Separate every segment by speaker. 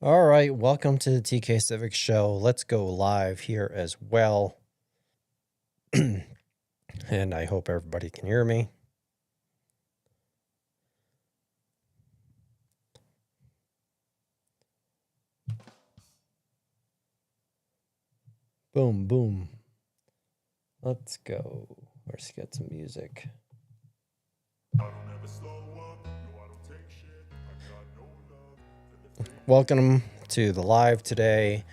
Speaker 1: All right, welcome to the TK Civic Show. Let's go live here as well. And I hope everybody can hear me. Boom, boom. Let's go. Let's get some music. Welcome to the live today,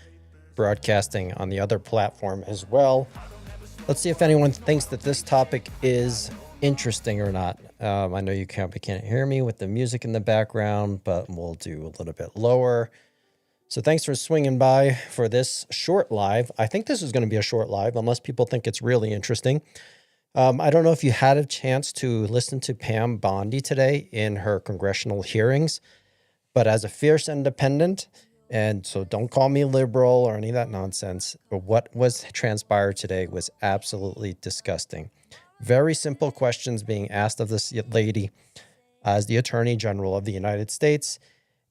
Speaker 1: broadcasting on the other platform as well. Let's see if anyone thinks that this topic is interesting or not. I know you can't hear me with the music in the background, but we'll do a little bit lower. So thanks for swinging by for this short live. I think this is going to be a short live, unless people think it's really interesting. I don't know if you had a chance to listen to Pam Bondi today in her congressional hearings, but as a fierce independent, and so don't call me liberal or any of that nonsense, but what was transpired today was absolutely disgusting. Very simple questions being asked of this lady as the Attorney General of the United States,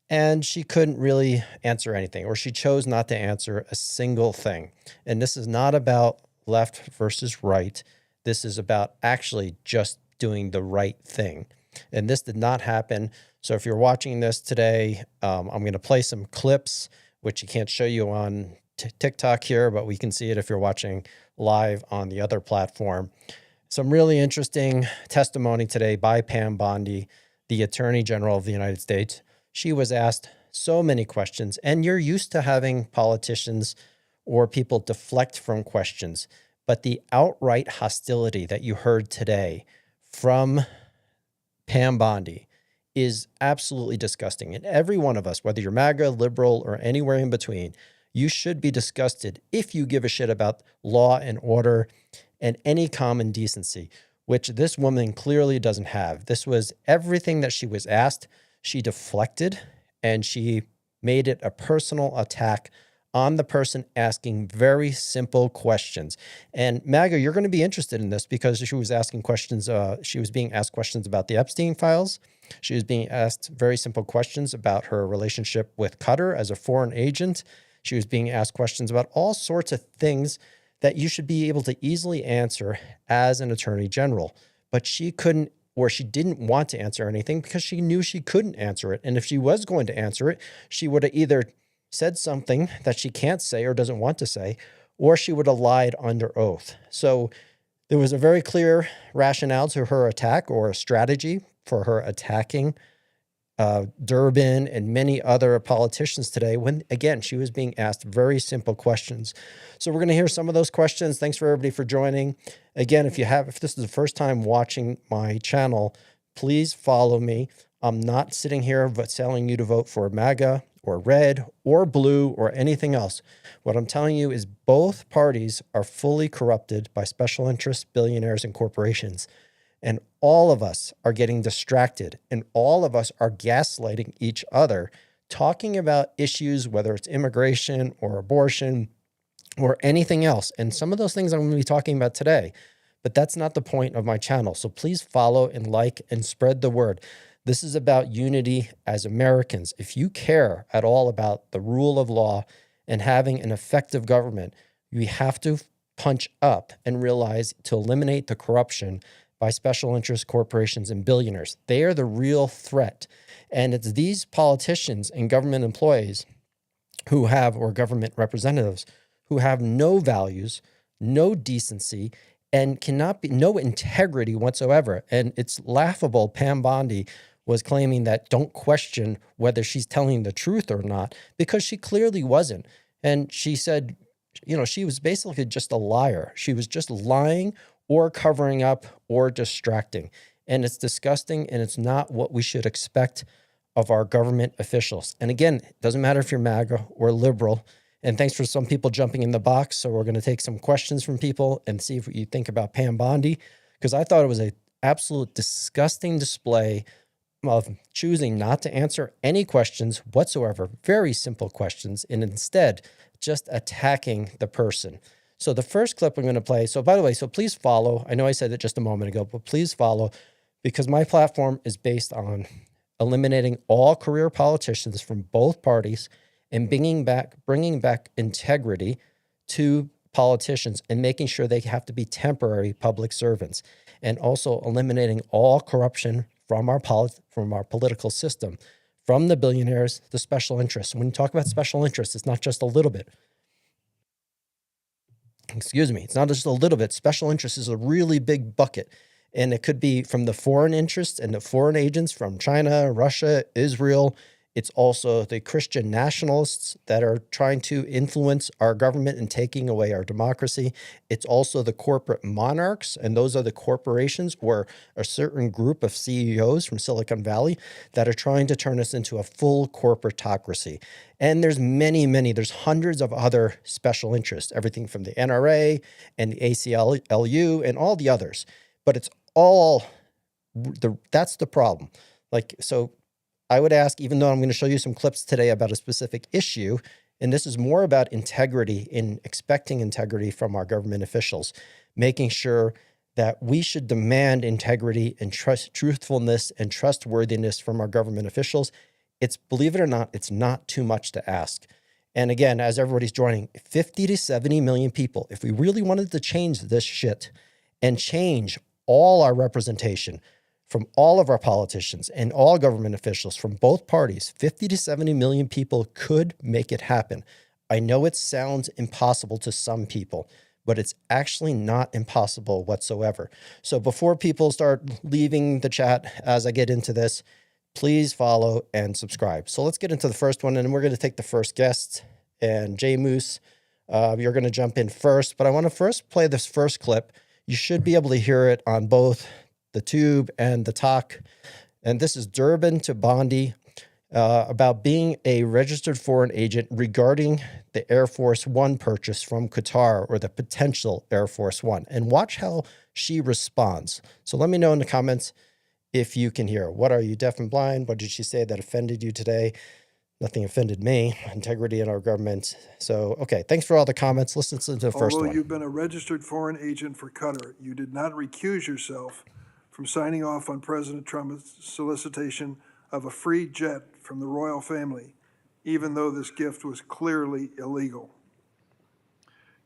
Speaker 1: and she couldn't really answer anything, or she chose not to answer a single thing. And this is not about left versus right. This is about actually just doing the right thing. And this did not happen. So if you're watching this today, I'm going to play some clips, which you can't show you on TikTok here, but we can see it if you're watching live on the other platform. Some really interesting testimony today by Pam Bondi, the Attorney General of the United States. She was asked so many questions, and you're used to having politicians or people deflect from questions. But the outright hostility that you heard today from Pam Bondi is absolutely disgusting. And every one of us, whether you're MAGA, liberal, or anywhere in between, you should be disgusted if you give a shit about law and order and any common decency, which this woman clearly doesn't have. This was everything that she was asked. She deflected, and she made it a personal attack on the person asking very simple questions. And MAGA, you're going to be interested in this because she was asking questions. She was being asked questions about the Epstein files. She was being asked very simple questions about her relationship with Qatar as a foreign agent. She was being asked questions about all sorts of things that you should be able to easily answer as an attorney general. But she couldn't, or she didn't want to answer anything because she knew she couldn't answer it. And if she was going to answer it, she would have either said something that she can't say or doesn't want to say, or she would have lied under oath. So there was a very clear rationale to her attack, or a strategy for her attacking Durbin and many other politicians today when, again, she was being asked very simple questions. So we're going to hear some of those questions. Thanks for everybody for joining. Again, if this is the first time watching my channel, please follow me. I'm not sitting here telling you to vote for MAGA or red or blue or anything else. What I'm telling you is both parties are fully corrupted by special interests, billionaires, and corporations. And all of us are getting distracted, and all of us are gaslighting each other, talking about issues, whether it's immigration or abortion or anything else. And some of those things I'm going to be talking about today, but that's not the point of my channel. So please follow and like and spread the word. This is about unity as Americans. If you care at all about the rule of law and having an effective government, we have to punch up and realize to eliminate the corruption by special interest corporations and billionaires. They are the real threat. And it's these politicians and government employees who have, or government representatives, who have no values, no decency, and cannot be, no integrity whatsoever. And it's laughable. Pam Bondi was claiming that don't question whether she's telling the truth or not, because she clearly wasn't. And she said, she was basically just a liar. She was just lying or covering up or distracting. And it's disgusting, and it's not what we should expect of our government officials. And again, it doesn't matter if you're MAGA or liberal. And thanks for some people jumping in the box. So we're going to take some questions from people and see what you think about Pam Bondi, because I thought it was an absolute disgusting display of choosing not to answer any questions whatsoever, very simple questions, and instead just attacking the person. So the first clip I'm going to play, so by the way, so please follow. I know I said it just a moment ago, but please follow, because my platform is based on eliminating all career politicians from both parties and bringing back integrity to politicians and making sure they have to be temporary public servants, and also eliminating all corruption from our political system, from the billionaires, the special interests. When you talk about special interests, it's not just a little bit. Excuse me, it's not just a little bit. Special interest is a really big bucket. And it could be from the foreign interests and the foreign agents from China, Russia, Israel. It's also the Christian nationalists that are trying to influence our government and taking away our democracy. It's also the corporate monarchs, and those are the corporations or a certain group of CEOs from Silicon Valley that are trying to turn us into a full corporatocracy. And there's there's hundreds of other special interests, everything from the NRA and the ACLU and all the others. But it's all that's the problem. So I would ask, even though I'm going to show you some clips today about a specific issue, and this is more about integrity, in expecting integrity from our government officials, making sure that we should demand integrity and truthfulness and trustworthiness from our government officials. Believe it or not, it's not too much to ask. And again, as everybody's joining, 50 to 70 million people, if we really wanted to change this shit and change all our representation from all of our politicians and all government officials from both parties, 50 to 70 million people could make it happen. I know it sounds impossible to some people, but it's actually not impossible whatsoever. So before people start leaving the chat as I get into this, please follow and subscribe. So let's get into the first one, and we're going to take the first guest. And Jay Moose, you're going to jump in first, but I want to first play this first clip. You should be able to hear it on both the tube and the talk. And this is Durbin to Bondi about being a registered foreign agent regarding the Air Force One purchase from Qatar, or the potential Air Force One. And watch how she responds. So let me know in the comments if you can hear. What, are you deaf and blind? What did she say that offended you today? Nothing offended me. Integrity in our government. So, okay, thanks for all the comments. Let's listen to the first one.
Speaker 2: Although you've been a registered foreign agent for Qatar, you did not recuse yourself from signing off on President Trump's solicitation of a free jet from the royal family, even though this gift was clearly illegal.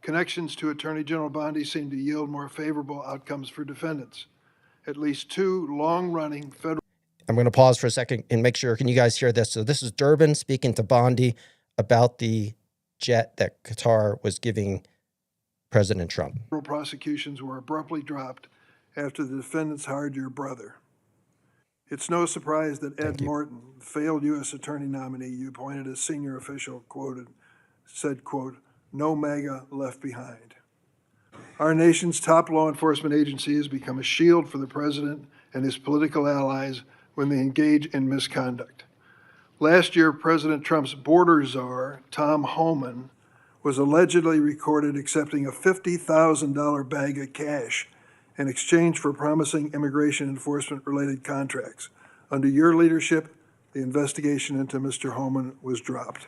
Speaker 2: Connections to Attorney General Bondi seem to yield more favorable outcomes for defendants. At least two long-running federal...
Speaker 1: I'm going to pause for a second and make sure, can you guys hear this? So this is Durbin speaking to Bondi about the jet that Qatar was giving President Trump.
Speaker 2: Federal prosecutions were abruptly dropped after the defendants hired your brother. It's no surprise that Ed Morton, the failed U.S. attorney nominee you appointed as senior official, said, quote, "No MAGA left behind." Our nation's top law enforcement agency has become a shield for the president and his political allies when they engage in misconduct. Last year, President Trump's border czar, Tom Homan, was allegedly recorded accepting a $50,000 bag of cash in exchange for promising immigration enforcement-related contracts. Under your leadership, the investigation into Mr. Homan was dropped.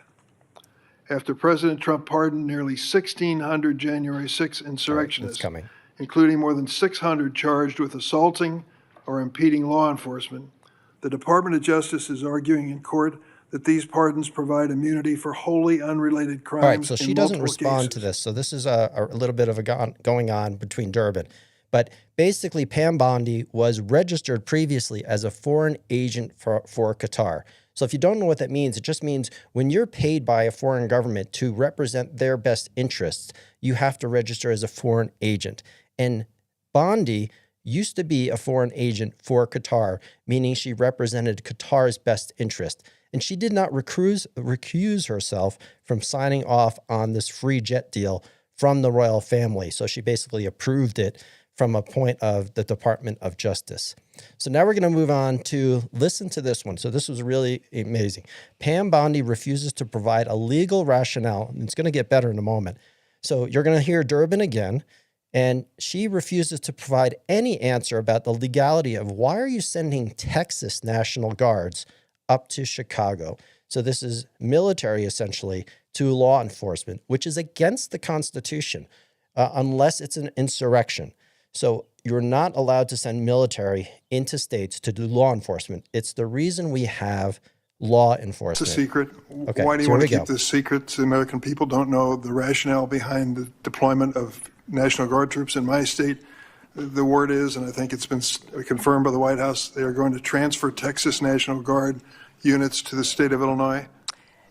Speaker 2: After President Trump pardoned nearly 1,600 January 6 insurrectionists, including more than 600 charged with assaulting or impeding law enforcement, the Department of Justice is arguing in court that these pardons provide immunity for wholly unrelated crimes.
Speaker 1: All right, so she doesn't respond to this. So this is a little bit of a going on between Durbin. But basically, Pam Bondi was registered previously as a foreign agent for Qatar. So if you don't know what that means, it just means when you're paid by a foreign government to represent their best interests, you have to register as a foreign agent. And Bondi used to be a foreign agent for Qatar, meaning she represented Qatar's best interest. And she did not recuse herself from signing off on this free jet deal from the royal family. So she basically approved it from a point of the Department of Justice. So now we're going to move on to listen to this one. So this was really amazing. Pam Bondi refuses to provide a legal rationale, and it's going to get better in a moment. So you're going to hear Durbin again, and she refuses to provide any answer about the legality of why are you sending Texas National Guards up to Chicago. So this is military, essentially, to law enforcement, which is against the Constitution, unless it's an insurrection. So you're not allowed to send military into states to do law enforcement. It's the reason we have law
Speaker 2: It's
Speaker 1: enforcement.
Speaker 2: a secret.
Speaker 1: Okay,
Speaker 2: Why do you
Speaker 1: so
Speaker 2: want
Speaker 1: here
Speaker 2: to
Speaker 1: we
Speaker 2: keep
Speaker 1: go.
Speaker 2: this secret? The American people don't know the rationale behind the deployment of National Guard troops in my state. The word is, and I think it's been confirmed by the White House, they are going to transfer Texas National Guard units to the state of Illinois.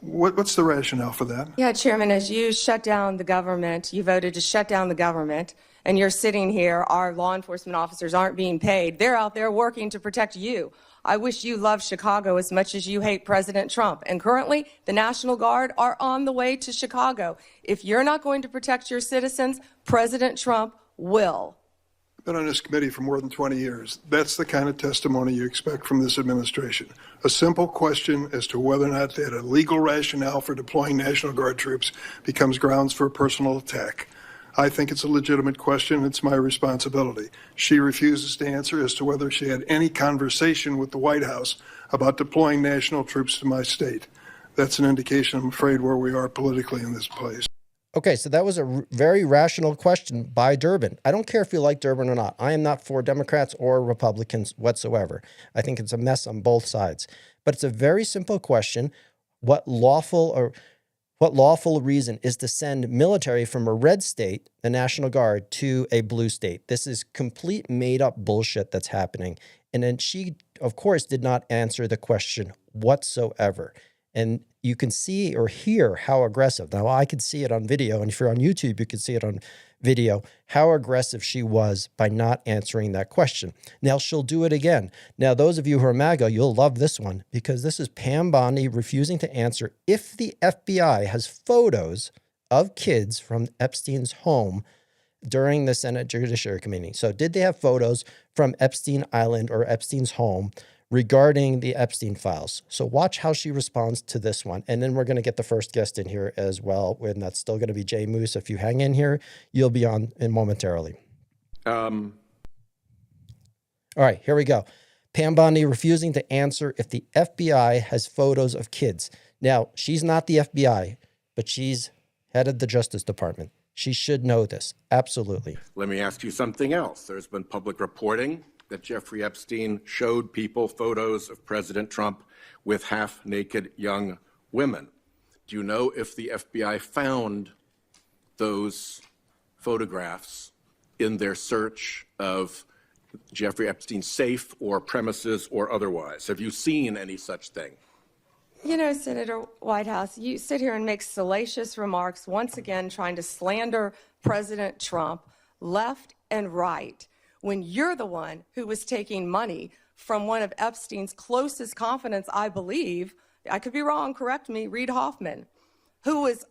Speaker 2: What's the rationale for that?
Speaker 3: Yeah, Chairman, as you shut down the government, you voted to shut down the government, and you're sitting here, our law enforcement officers aren't being paid. They're out there working to protect you. I wish you loved Chicago as much as you hate President Trump. And currently, the National Guard are on the way to Chicago. If you're not going to protect your citizens, President Trump will.
Speaker 2: Been on this committee for more than 20 years. That's the kind of testimony you expect from this administration. A simple question as to whether or not they had a legal rationale for deploying National Guard troops becomes grounds for a personal attack. I think it's a legitimate question. It's my responsibility. She refuses to answer as to whether she had any conversation with the White House about deploying national troops to my state. That's an indication, I'm afraid, where we are politically in this place.
Speaker 1: Okay, so that was a very rational question by Durbin. I don't care if you like Durbin or not. I am not for Democrats or Republicans whatsoever. I think it's a mess on both sides. But it's a very simple question. What lawful reason is to send military from a red state, the National Guard, to a blue state? This is complete made-up bullshit that's happening. And then she, of course, did not answer the question whatsoever. And you can see or hear how aggressive. Now, I could see it on video, and if you're on YouTube, you can see it on video, how aggressive she was by not answering that question. Now, she'll do it again. Now, those of you who are MAGA, you'll love this one, because this is Pam Bondi refusing to answer if the FBI has photos of kids from Epstein's home during the Senate Judiciary Committee. So did they have photos from Epstein Island or Epstein's home regarding the Epstein files? So watch how she responds to this one. And then we're going to get the first guest in here as well. And that's still going to be Jay Moose. If you hang in here, you'll be on in momentarily. All right, here we go. Pam Bondi refusing to answer if the FBI has photos of kids. Now, she's not the FBI, but she's head of the Justice Department. She should know this. Absolutely.
Speaker 4: Let me ask you something else. There's been public reporting that Jeffrey Epstein showed people photos of President Trump with half-naked young women. Do you know if the FBI found those photographs in their search of Jeffrey Epstein's safe or premises or otherwise? Have you seen any such thing?
Speaker 3: You know, Senator Whitehouse, you sit here and make salacious remarks, once again trying to slander President Trump left and right, when you're the one who was taking money from one of Epstein's closest confidants, I believe, I could be wrong, correct me, Reid Hoffman, who was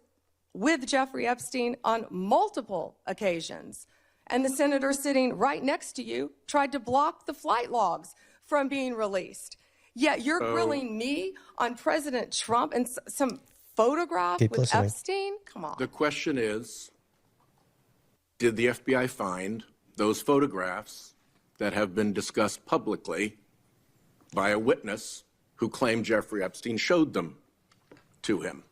Speaker 3: with Jeffrey Epstein on multiple occasions. And the senator sitting right next to you tried to block the flight logs from being released. Yet you're grilling me on President Trump and some photograph
Speaker 1: Keep
Speaker 3: with
Speaker 1: listening.
Speaker 3: Epstein? Come on.
Speaker 4: The question is, did the FBI find those photographs that have been discussed publicly by a witness who claimed Jeffrey Epstein showed them to him?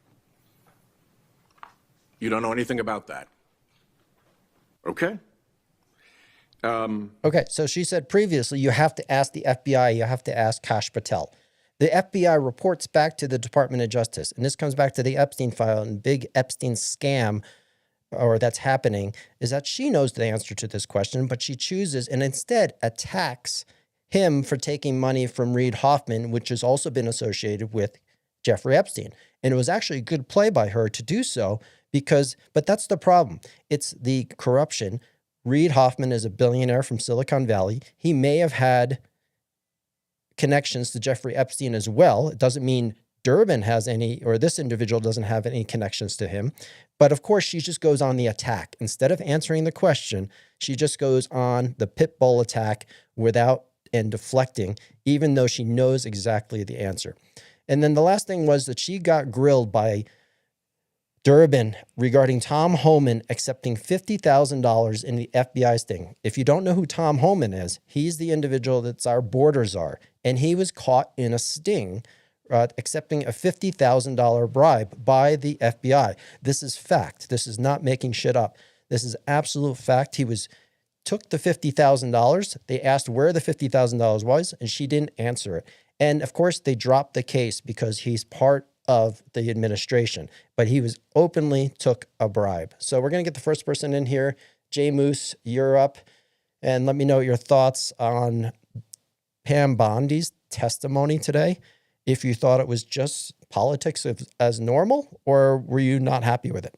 Speaker 4: You don't know anything about that. Okay.
Speaker 1: Okay, so she said previously you have to ask the FBI, you have to ask Kash Patel. The FBI reports back to the Department of Justice, and this comes back to the Epstein file and big Epstein scam, or that's happening, is that she knows the answer to this question, but she chooses and instead attacks him for taking money from Reid Hoffman, which has also been associated with Jeffrey Epstein. And it was actually a good play by her to do so but that's the problem. It's the corruption. Reid Hoffman is a billionaire from Silicon Valley. He may have had connections to Jeffrey Epstein as well. It doesn't mean Durbin has any, or this individual doesn't have any connections to him. But of course, she just goes on the attack. Instead of answering the question, she just goes on the pit bull attack and deflecting, even though she knows exactly the answer. And then the last thing was that she got grilled by Durbin regarding Tom Homan accepting $50,000 in the FBI sting. If you don't know who Tom Homan is, he's the individual that's our border czar, and he was caught in a sting accepting a $50,000 bribe by the FBI. This is fact. This is not making shit up. This is absolute fact. He took the $50,000. They asked where the $50,000 was, and she didn't answer it. And of course, they dropped the case because he's part of the administration, but he was openly took a bribe. So we're going to get the first person in here. Jay Moose, you're up. And let me know your thoughts on Pam Bondi's testimony today. If you thought it was just politics as normal, or were you not happy with it?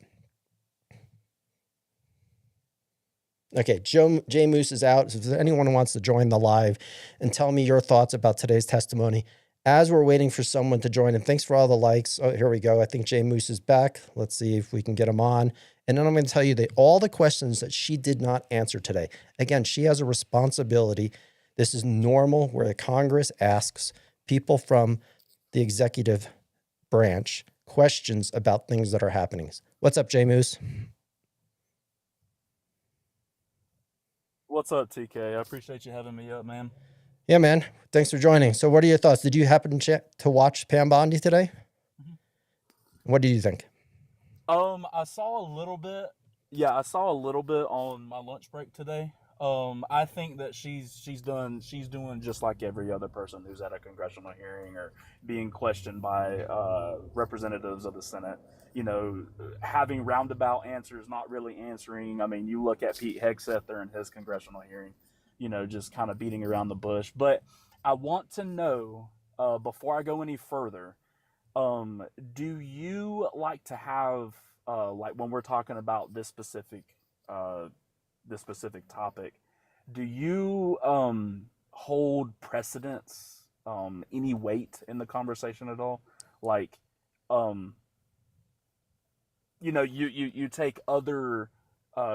Speaker 1: Okay, Jay Moose is out. So if anyone wants to join the live and tell me your thoughts about today's testimony, as we're waiting for someone to join, and thanks for all the likes. Oh, here we go. I think Jay Moose is back. Let's see if we can get him on. And then I'm going to tell you that all the questions that she did not answer today. Again, she has a responsibility. This is normal where the Congress asks people from the executive branch questions about things that are happening. What's up, Jay Moose?
Speaker 5: What's up, TK? I appreciate you having me up, man.
Speaker 1: Yeah, man. Thanks for joining. So what are your thoughts? Did you happen to watch Pam Bondi today? Mm-hmm. What did you think?
Speaker 5: I saw a little bit. Yeah, I saw a little bit on my lunch break today. I think that she's doing just like every other person who's at a congressional hearing or being questioned by representatives of the Senate. You know, having roundabout answers, not really answering. I mean, you look at Pete Hegseth there in his congressional hearing, you know, just kind of beating around the bush. But I want to know, before I go any further, do you like to have, like when we're talking about this specific topic, do you hold precedence, any weight in the conversation at all? Like, you know, you take other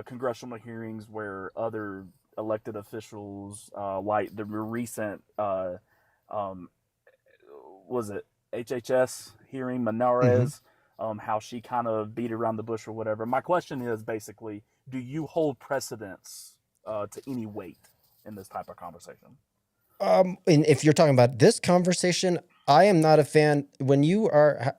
Speaker 5: congressional hearings where other elected officials, like the recent, was it HHS hearing, Menarez, how she kind of beat around the bush or whatever. My question is basically, do you hold precedence to any weight in this type of conversation?
Speaker 1: And if you're talking about this conversation, I am not a fan. When you are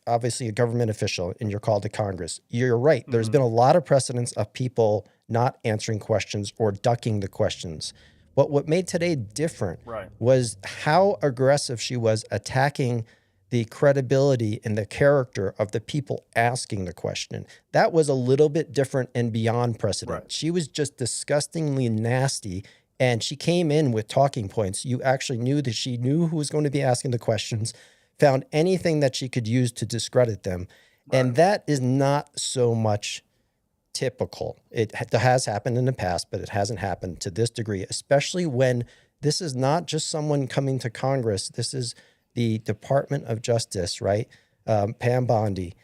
Speaker 1: obviously a government official and you're called to Congress, you're right. There's been a lot of precedents of people not answering questions or ducking the questions. But what made today different was how aggressive she was attacking the credibility and the character of the people asking the question. That was a little bit different and beyond precedent. She was just disgustingly nasty. And she came in with talking points. You actually knew that she knew who was going to be asking the questions, found anything that she could use to discredit them. And that is not so much typical. It has happened in the past, but it hasn't happened to this degree, especially when this is not just someone coming to Congress. This is the Department of Justice, right? Pam Bondi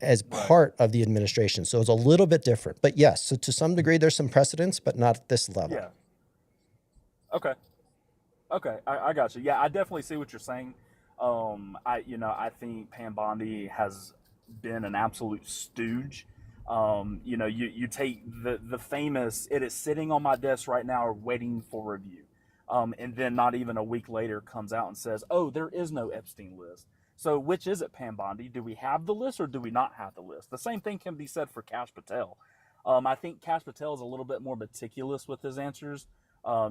Speaker 1: as part of the administration. So it's a little bit different. But yes, so to some degree, there's some precedents, but not at this level.
Speaker 5: Yeah. Okay, I got you. Yeah, I definitely see what you're saying. I think Pam Bondi has been an absolute stooge. You take the famous, it is sitting on my desk right now waiting for review. And then not even a week later comes out and says, oh, there is no Epstein list. So which is it, Pam Bondi? Do we have the list or do we not have the list? The same thing can be said for Kash Patel. I think Kash Patel is a little bit more meticulous with his answers.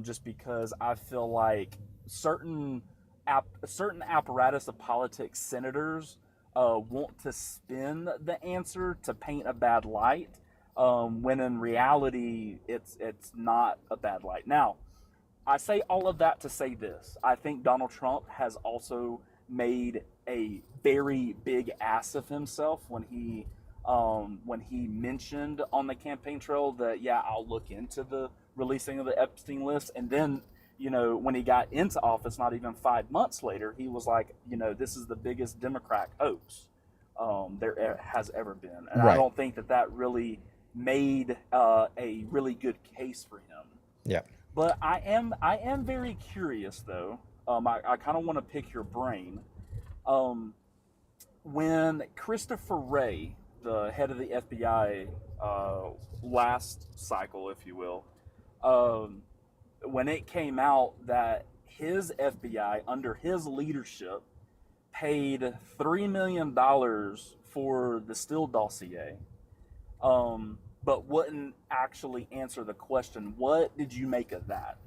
Speaker 5: Just because I feel like certain apparatus of politics senators want to spin the answer to paint a bad light, when in reality it's not a bad light. Now, I say all of that to say this. I think Donald Trump has also made a very big ass of himself when he mentioned on the campaign trail that, yeah, I'll look into the releasing of the Epstein list. And then, when he got into office, not even 5 months later, he was like, this is the biggest Democrat hoax there has ever been. And I don't think that really made a really good case for him.
Speaker 1: Yeah.
Speaker 5: But I am very curious, though. I kind of want to pick your brain. When Christopher Wray, the head of the FBI, last cycle, if you will, when it came out that his FBI, under his leadership, paid $3 million for the Steele dossier, but wouldn't actually answer the question. What did you make of that?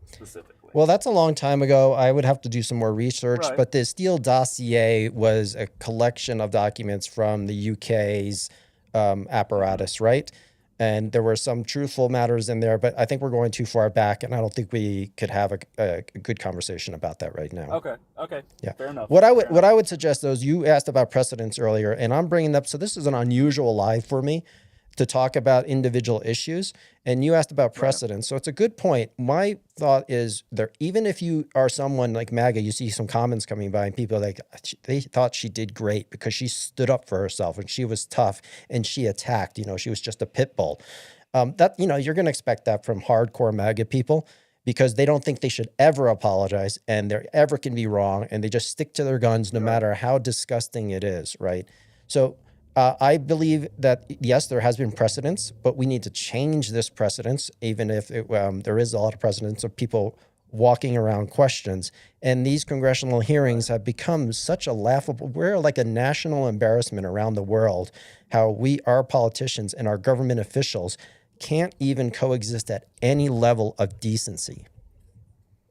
Speaker 5: specifically?
Speaker 1: Well, that's a long time ago. I would have to do some more research,
Speaker 5: Right.
Speaker 1: but the Steele dossier was a collection of documents from the UK's apparatus, right? And there were some truthful matters in there, but I think we're going too far back, and I don't think we could have a good conversation about that right now.
Speaker 5: Okay.
Speaker 1: Yeah.
Speaker 5: Fair enough.
Speaker 1: What
Speaker 5: Fair enough.
Speaker 1: I would suggest, though, is you asked about precedents earlier, and I'm bringing up, so this is an unusual live for me to talk about individual issues, and you asked about precedents. So it's a good point. My thought is there, even if you are someone like MAGA, you see some comments coming by and people like, they thought she did great because she stood up for herself and she was tough and she attacked, she was just a pit bull. That, you're going to expect that from hardcore MAGA people, because they don't think they should ever apologize and they ever can be wrong, and they just stick to their guns no matter how disgusting it is, right? So I believe that, yes, there has been precedence, but we need to change this precedence, even if there is a lot of precedence of people walking around questions. And these congressional hearings have become such a laughable, we're like a national embarrassment around the world, how our politicians and our government officials can't even coexist at any level of decency.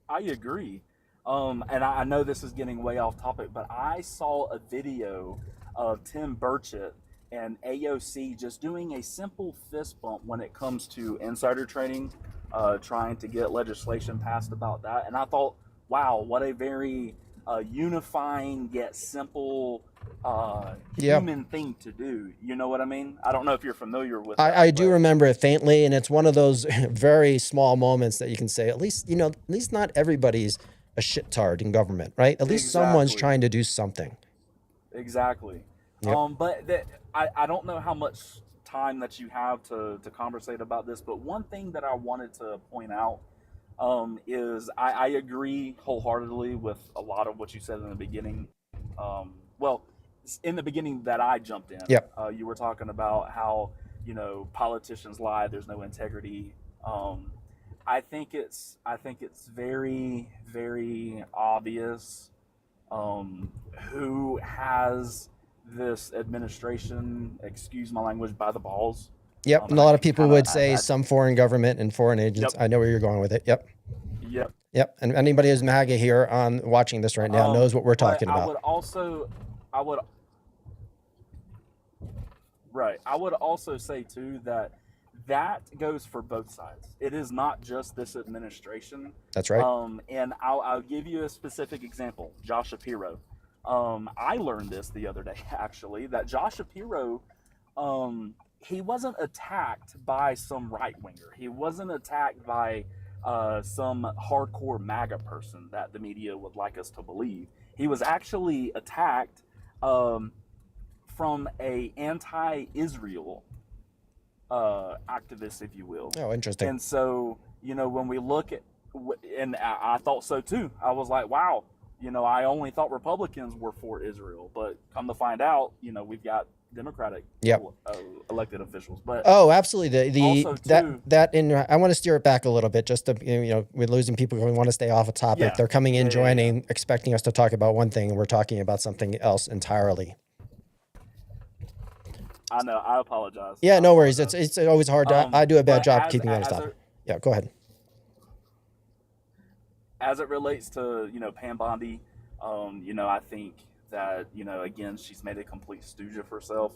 Speaker 5: I agree. And I know this is getting way off topic, but I saw a video of Tim Burchett and AOC just doing a simple fist bump when it comes to insider trading, trying to get legislation passed about that. And I thought, wow, what a very unifying yet simple human thing to do. You know what I mean? I don't know if you're familiar with that.
Speaker 1: I do remember it faintly, and it's one of those very small moments that you can say, at least not everybody's a shittard in government, right? At least someone's trying to do something.
Speaker 5: Exactly.
Speaker 1: Yep.
Speaker 5: But I don't know how much time that you have to conversate about this, but one thing that I wanted to point out is I agree wholeheartedly with a lot of what you said in the beginning. Well, in the beginning that I jumped in,
Speaker 1: Yep.
Speaker 5: You were talking about how, politicians lie, there's no integrity. I think it's very, very obvious who has this administration, excuse my language, by the balls.
Speaker 1: Yep. And a lot of people would say some foreign government and foreign agents.
Speaker 5: Yep.
Speaker 1: I know where you're going with it. Yep.
Speaker 5: Yep.
Speaker 1: Yep. And anybody who's MAGA here on watching this right now knows what we're talking about.
Speaker 5: I would also say too that goes for both sides. It is not just this administration.
Speaker 1: That's right.
Speaker 5: And I'll give you a specific example. Josh Shapiro. I learned this the other day, actually, that Josh Shapiro, he wasn't attacked by some right-winger. He wasn't attacked by some hardcore MAGA person that the media would like us to believe. He was actually attacked from a anti-Israel activist, if you will.
Speaker 1: Oh, interesting.
Speaker 5: And so, when we look at, and I thought so too. I was like, wow, I only thought Republicans were for Israel, but come to find out, we've got Democratic elected officials. But
Speaker 1: absolutely.
Speaker 5: Also
Speaker 1: I want to steer it back a little bit, just to, we're losing people. We want to stay off a topic.
Speaker 5: Yeah.
Speaker 1: They're coming in, joining, expecting us to talk about one thing, and we're talking about something else entirely.
Speaker 5: I know. I apologize.
Speaker 1: Yeah, no worries. It's always hard. I do a bad job keeping you on topic. Yeah, go ahead.
Speaker 5: As it relates to, Pam Bondi, I think that, again, she's made a complete stooge of herself.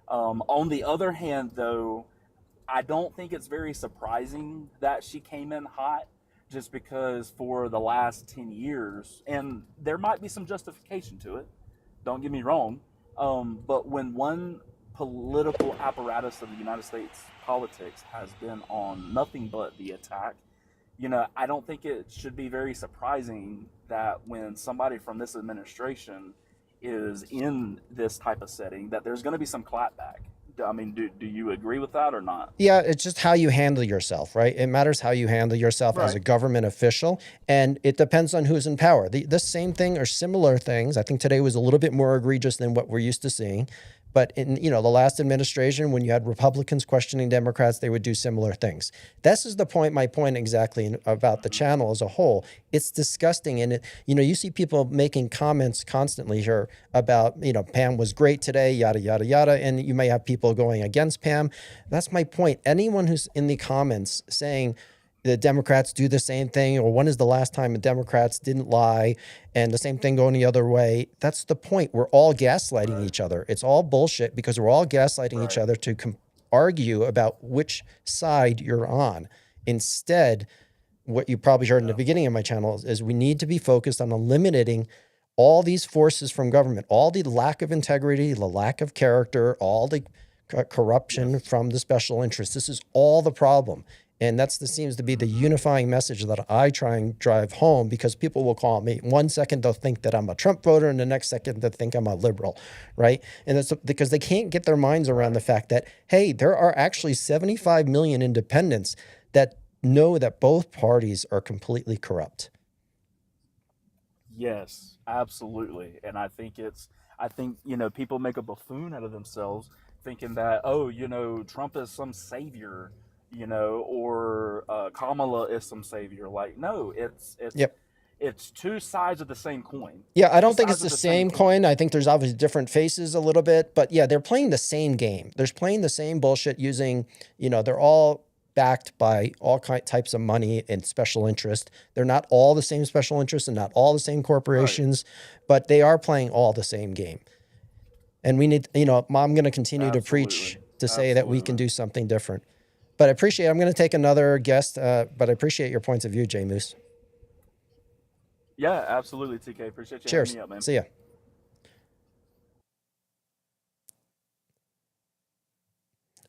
Speaker 5: On the other hand, though, I don't think it's very surprising that she came in hot, just because for the last 10 years, and there might be some justification to it, don't get me wrong, but when one political apparatus of the United States politics has been on nothing but the attack, I don't think it should be very surprising that when somebody from this administration is in this type of setting, that there's going to be some clapback. I mean, do you agree with that or not?
Speaker 1: Yeah, it's just how you handle yourself, right? It matters how you handle yourself as a government official, and it depends on who's in power. The same thing or similar things, I think today was a little bit more egregious than what we're used to seeing. But in the last administration, when you had Republicans questioning Democrats, they would do similar things. This is my point exactly about the channel as a whole. It's disgusting. And you see people making comments constantly here about, Pam was great today, yada, yada, yada. And you may have people going against Pam. That's my point. Anyone who's in the comments saying, the Democrats do the same thing, or when is the last time the Democrats didn't lie, and the same thing going the other way? That's the point. We're all gaslighting each other. It's all bullshit because we're all gaslighting each other to argue about which side you're on. Instead, what you probably heard in the beginning of my channel is we need to be focused on eliminating all these forces from government, all the lack of integrity, the lack of character, all the corruption from the special interests. This is all the problem. And seems to be the unifying message that I try and drive home, because people will call me. One second they'll think that I'm a Trump voter, and the next second they'll think I'm a liberal, right? And that's because they can't get their minds around the fact that, hey, there are actually 75 million independents that know that both parties are completely corrupt.
Speaker 5: Yes, absolutely. And I think, people make a buffoon out of themselves thinking that, oh, Trump is some savior, or Kamala is some savior. Like, no,
Speaker 1: Yep.
Speaker 5: it's two sides of the same coin.
Speaker 1: Yeah, I
Speaker 5: Two
Speaker 1: don't think it's
Speaker 5: sides
Speaker 1: the
Speaker 5: of same
Speaker 1: same coin. I think there's obviously different faces a little bit, but yeah, they're playing the same game. They're playing the same bullshit using, they're all backed by all types of money and special interest. They're not all the same special interests and not all the same corporations, but they are playing all the same game. And we need, I'm going to continue to preach to say that we can do something different. But I'm going to take another guest, but I appreciate your points of view, Jay Moose.
Speaker 5: Yeah, absolutely, TK. Appreciate you
Speaker 1: Cheers.
Speaker 5: having me up, man.
Speaker 1: See ya.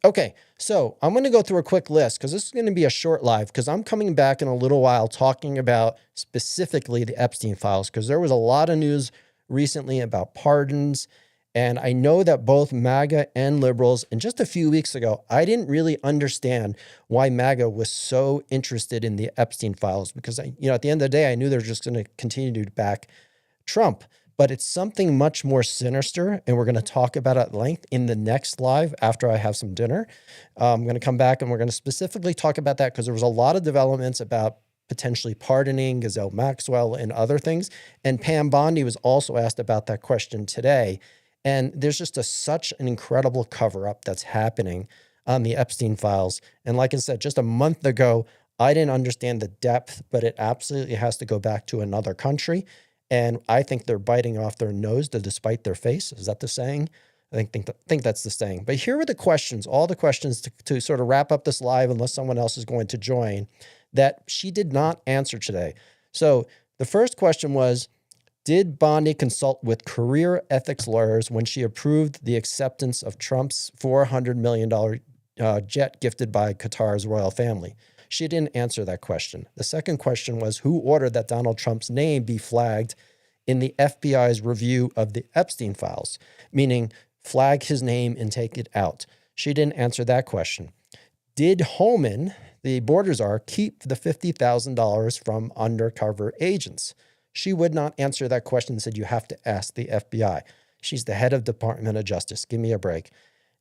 Speaker 1: Okay, so I'm going to go through a quick list because this is going to be a short live, because I'm coming back in a little while talking about specifically the Epstein files, because there was a lot of news recently about pardons. And I know that both MAGA and liberals, and just a few weeks ago, I didn't really understand why MAGA was so interested in the Epstein files, because at the end of the day, I knew they're just going to continue to back Trump. But it's something much more sinister, and we're going to talk about it at length in the next live after I have some dinner. I'm going to come back and we're going to specifically talk about that, because there was a lot of developments about potentially pardoning Ghislaine Maxwell and other things. And Pam Bondi was also asked about that question today. And there's just such an incredible cover-up that's happening on the Epstein files. And like I said, just a month ago, I didn't understand the depth, but it absolutely has to go back to another country. And I think they're biting off their nose to despite their face. Is that the saying? I think that's the saying. But here are the questions, all the questions to sort of wrap up this live, unless someone else is going to join, that she did not answer today. So the first question was, did Bondi consult with career ethics lawyers when she approved the acceptance of Trump's $400 million jet gifted by Qatar's royal family? She didn't answer that question. The second question was, who ordered that Donald Trump's name be flagged in the FBI's review of the Epstein files, meaning flag his name and take it out? She didn't answer that question. Did Holman, the border czar, keep the $50,000 from undercover agents? She would not answer that question and said, you have to ask the FBI. She's the head of Department of Justice. Give me a break.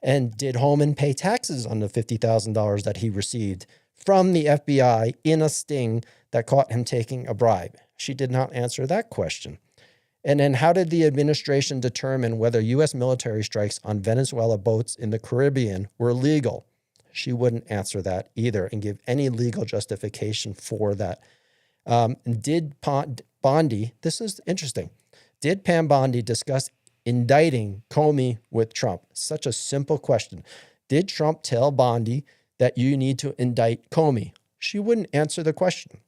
Speaker 1: And did Holman pay taxes on the $50,000 that he received from the FBI in a sting that caught him taking a bribe? She did not answer that question. And then how did the administration determine whether U.S. military strikes on Venezuela boats in the Caribbean were legal? She wouldn't answer that either and give any legal justification for that. Did Bondi, this is interesting, did Pam Bondi discuss indicting Comey with Trump? Such a simple question. Did Trump tell Bondi that you need to indict Comey? She wouldn't answer the question.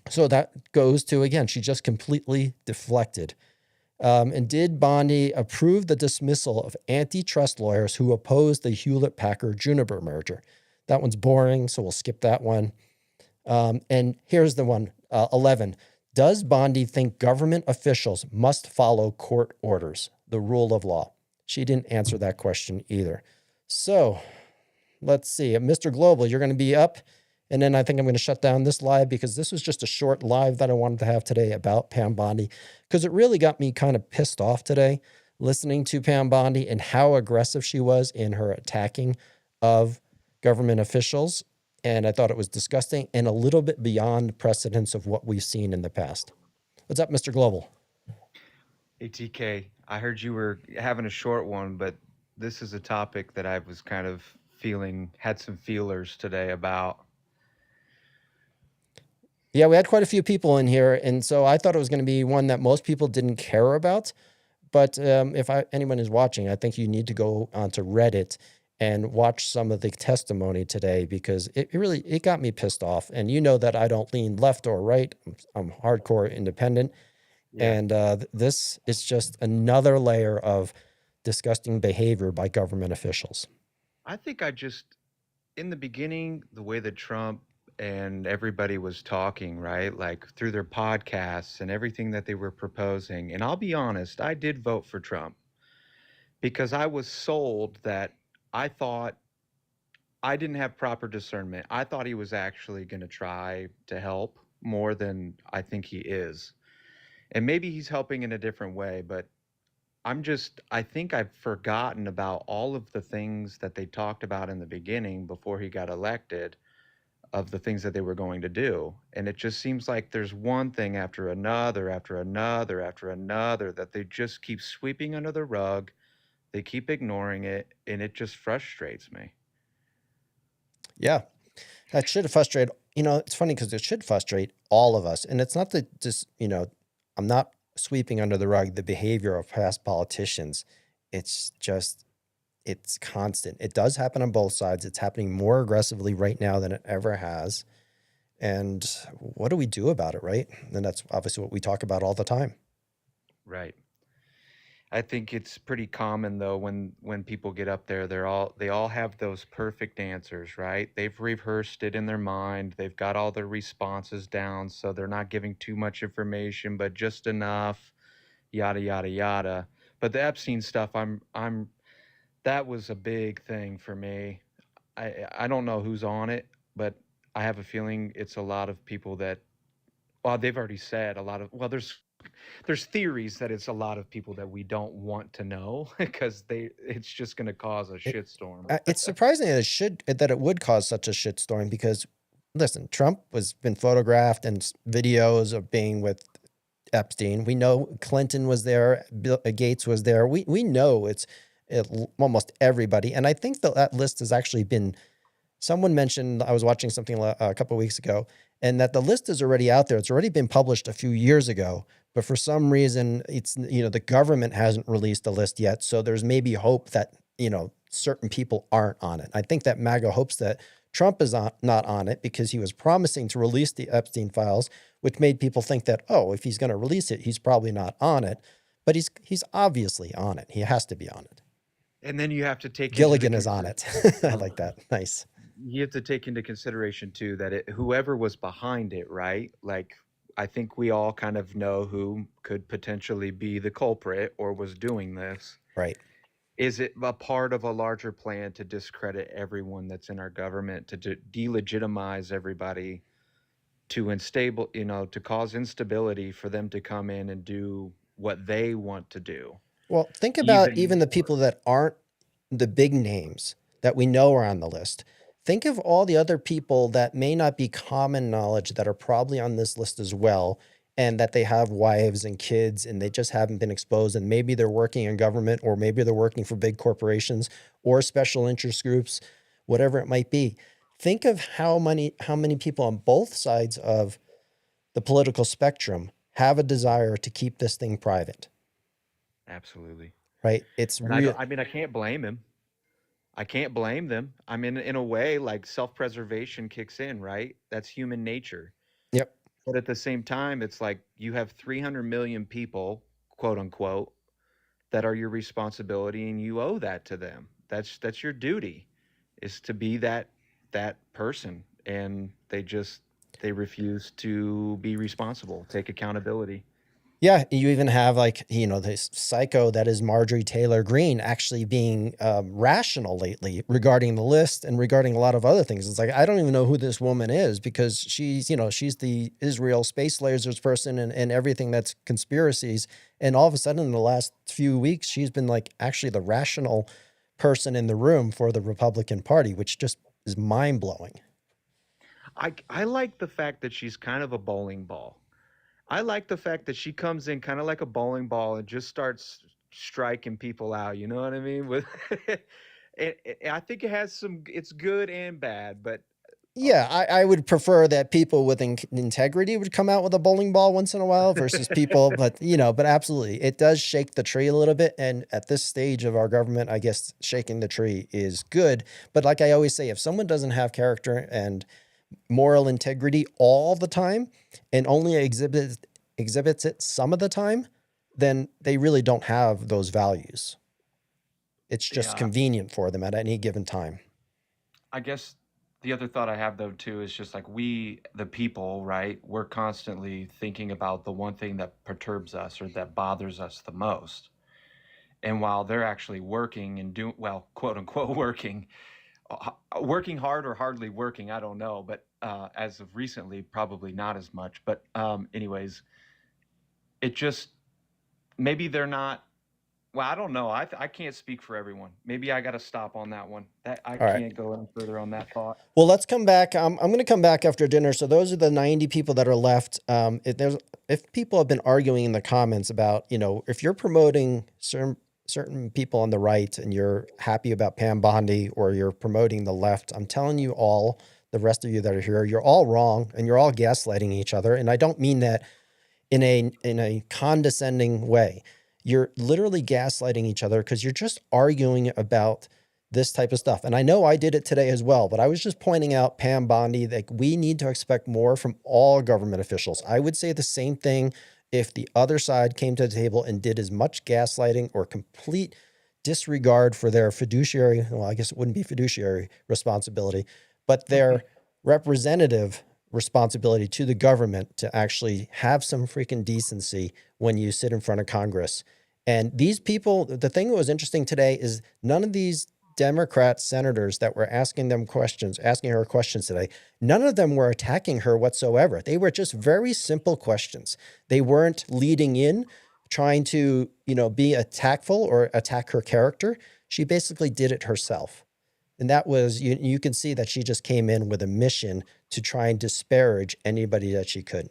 Speaker 1: So that goes to, again, she just completely deflected. And did Bondi approve the dismissal of antitrust lawyers who opposed the Hewlett-Packard Juniper merger? That one's boring, so we'll skip that one. And here's the one, 11. Does Bondi think government officials must follow court orders, the rule of law? She didn't answer that question either. So let's see. Mr. Global, you're going to be up. And then I think I'm going to shut down this live, because this was just a short live that I wanted to have today about Pam Bondi, because it really got me kind of pissed off today listening to Pam Bondi and how aggressive she was in her attacking of government officials. And I thought it was disgusting and a little bit beyond precedence of what we've seen in the past. What's up, Mr. Global?
Speaker 6: Hey, TK, I heard you were having a short one, but this is a topic that I was kind of had some feelers today about.
Speaker 1: Yeah, we had quite a few people in here, and so I thought it was going to be one that most people didn't care about. But if anyone is watching, I think you need to go onto Reddit and watch some of the testimony today because it really it got me pissed off. And you know that I don't lean left or right. I'm hardcore independent,
Speaker 6: Yeah.
Speaker 1: and this is just another layer of disgusting behavior by government officials.
Speaker 6: I think I just, in the beginning, the way that Trump and everybody was talking, right? Like through their podcasts and everything that they were proposing. And I'll be honest, I did vote for Trump because I was sold that I thought I didn't have proper discernment. I thought he was actually going to try to help more than I think he is. And maybe he's helping in a different way, but I think I've forgotten about all of the things that they talked about in the beginning before he got elected of the things that they were going to do. And it just seems like there's one thing after another, after another, after another that they just keep sweeping under the rug. They keep ignoring it, and it just frustrates me.
Speaker 1: Yeah, that should frustrate. It's funny because it should frustrate all of us, and it's not that just I'm not sweeping under the rug the behavior of past politicians. It's just it's constant. It does happen on both sides. It's happening more aggressively right now than it ever has. And what do we do about it, right? And that's obviously what we talk about all the time.
Speaker 6: Right. I think it's pretty common though when people get up there, they all have those perfect answers, right? They've rehearsed it in their mind. They've got all their responses down, so they're not giving too much information, but just enough, yada yada yada. But the Epstein stuff, I'm that was a big thing for me. I don't know who's on it, but I have a feeling it's a lot of people that well, they've already said a lot of well, there's theories that it's a lot of people that we don't want to know because they it's just going to cause a
Speaker 1: It,
Speaker 6: shitstorm.
Speaker 1: it's surprising that it would cause such a shitstorm because, listen, Trump was been photographed and videos of being with Epstein. We know Clinton was there, Bill Gates was there. We know almost everybody, and I think that list has actually been. Someone mentioned I was watching something a couple of weeks ago, and that the list is already out there. It's already been published a few years ago, but for some reason, it's the government hasn't released the list yet. So there's maybe hope that certain people aren't on it. I think that MAGA hopes that Trump is not on it because he was promising to release the Epstein files, which made people think that if he's going to release it, he's probably not on it. But he's obviously on it. He has to be on it.
Speaker 6: And then you have to take into the
Speaker 1: Gilligan is on it. I like that. Nice.
Speaker 6: you have to take into consideration too that whoever was behind it, right? Like I think we all kind of know who could potentially be the culprit or was doing this.
Speaker 1: Right.
Speaker 6: Is it a part of a larger plan to discredit everyone that's in our government, to delegitimize everybody, to unstable, to cause instability for them to come in and do what they want to do?
Speaker 1: Well, think about
Speaker 6: Even
Speaker 1: even the
Speaker 6: more.
Speaker 1: people that aren't the big names that we know are on the list. Think of all the other people that may not be common knowledge that are probably on this list as well, and that they have wives and kids and they just haven't been exposed. And maybe they're working in government, or maybe they're working for big corporations or special interest groups, whatever it might be. Think of how many people on both sides of the political spectrum have a desire to keep this thing private,
Speaker 6: Absolutely.
Speaker 1: right? It's
Speaker 6: And I
Speaker 1: real.
Speaker 6: don't, I mean, I can't blame him. I can't blame them. I mean, in a way, like self-preservation kicks in, right? That's human nature.
Speaker 1: Yep.
Speaker 6: But at the same time, it's like you have 300 million people, quote unquote, that are your responsibility, and you owe that to them. That's your duty, is to be that person, and they refuse to be responsible, take accountability.
Speaker 1: Yeah, you even have this psycho that is Marjorie Taylor Greene actually being rational lately regarding the list and regarding a lot of other things. It's like, I don't even know who this woman is because she's the Israel space lasers person and everything that's conspiracies. And all of a sudden in the last few weeks, she's been like actually the rational person in the room for the Republican Party, which just is mind blowing.
Speaker 6: I like the fact that she's kind of a bowling ball. I like the fact that she comes in kind of like a bowling ball and just starts striking people out. You know what I mean? With I think it has some. It's good and bad, but
Speaker 1: Yeah, I would prefer that people with integrity would come out with a bowling ball once in a while versus people, but absolutely, it does shake the tree a little bit. And at this stage of our government, I guess shaking the tree is good. But like I always say, if someone doesn't have character and moral integrity all the time and only exhibits it some of the time, then they really don't have those values. It's just
Speaker 6: Yeah,
Speaker 1: convenient for them at any given time.
Speaker 6: I guess the other thought I have though too is just like we, the people, right? We're constantly thinking about the one thing that perturbs us or that bothers us the most. And while they're actually working and doing well, quote unquote working, working hard or hardly working, I don't know. But as of recently, probably not as much. But anyways, it just maybe they're not. Well, I don't know. I can't speak for everyone. Maybe I got to stop on that one. That I
Speaker 1: All right.
Speaker 6: can't go any further on that thought.
Speaker 1: Well, let's come back. I'm going to come back after dinner. So those are the 90 people that are left. If people have been arguing in the comments about, if you're promoting certain people on the right and you're happy about Pam Bondi or you're promoting the left, I'm telling you all, the rest of you that are here, you're all wrong and you're all gaslighting each other. And I don't mean that in a condescending way. You're literally gaslighting each other because you're just arguing about this type of stuff. And I know I did it today as well, but I was just pointing out Pam Bondi, like we need to expect more from all government officials. I would say the same thing if the other side came to the table and did as much gaslighting or complete disregard for their fiduciary, well, I guess it wouldn't be fiduciary responsibility, but their representative responsibility to the government to actually have some freaking decency when you sit in front of Congress. And these people, the thing that was interesting today is none of these Democrat senators that were asking her questions today, none of them were attacking her whatsoever. They were just very simple questions. They weren't leading in, trying to, be tactful or attack her character. She basically did it herself. And that was, you can see that she just came in with a mission to try and disparage anybody that she could.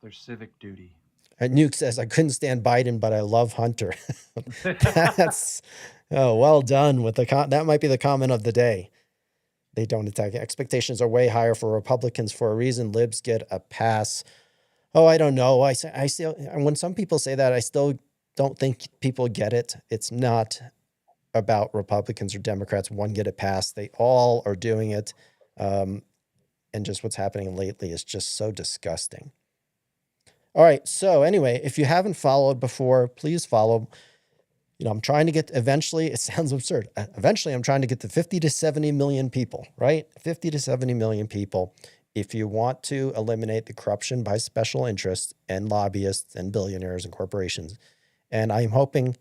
Speaker 6: Their civic duty.
Speaker 1: And Nuke says, I couldn't stand Biden, but I love Hunter. That's, well done with that might be the comment of the day. They don't attack. Expectations are way higher for Republicans for a reason. Libs get a pass. Oh, I don't know. I still, when some people say that, I still don't think people get it. It's not about Republicans or Democrats. One get it passed. They all are doing it. And just what's happening lately is just so disgusting. All right. So anyway, if you haven't followed before, please follow. I'm trying to get eventually, it sounds absurd. Eventually, I'm trying to get to 50 to 70 million people, right? 50 to 70 million people. If you want to eliminate the corruption by special interests and lobbyists and billionaires and corporations. And I'm hoping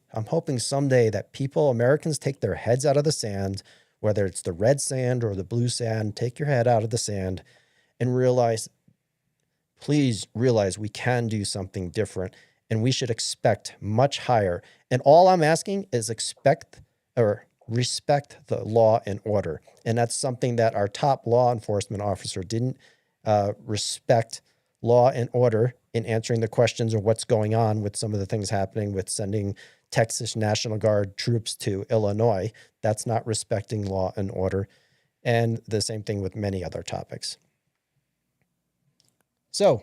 Speaker 1: someday that Americans take their heads out of the sand, whether it's the red sand or the blue sand, take your head out of the sand and please realize we can do something different and we should expect much higher. And all I'm asking is respect the law and order. And that's something that our top law enforcement officer didn't respect law and order in answering the questions of what's going on with some of the things happening with sending Texas National Guard troops to Illinois. That's not respecting law and order. And the same thing with many other topics. So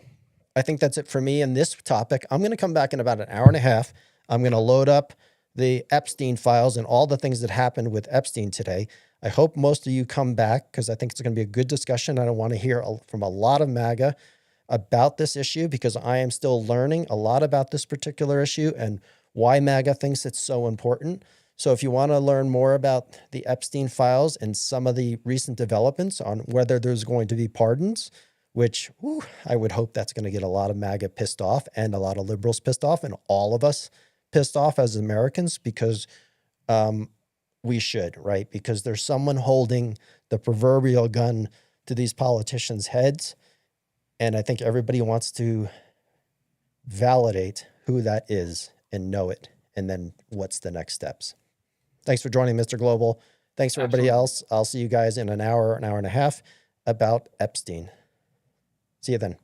Speaker 1: I think that's it for me in this topic. I'm going to come back in about an hour and a half. I'm going to load up the Epstein files and all the things that happened with Epstein today. I hope most of you come back because I think it's going to be a good discussion. I want to hear from a lot of MAGA about this issue because I am still learning a lot about this particular issue and why MAGA thinks it's so important. So if you want to learn more about the Epstein files and some of the recent developments on whether there's going to be pardons, which I would hope that's going to get a lot of MAGA pissed off and a lot of liberals pissed off and all of us pissed off as Americans because we should, right? Because there's someone holding the proverbial gun to these politicians' heads. And I think everybody wants to validate who that is and know it. And then what's the next steps? Thanks for joining, Mr. Global. Thanks for everybody else. I'll see you guys in an hour and a half about Epstein. See you then.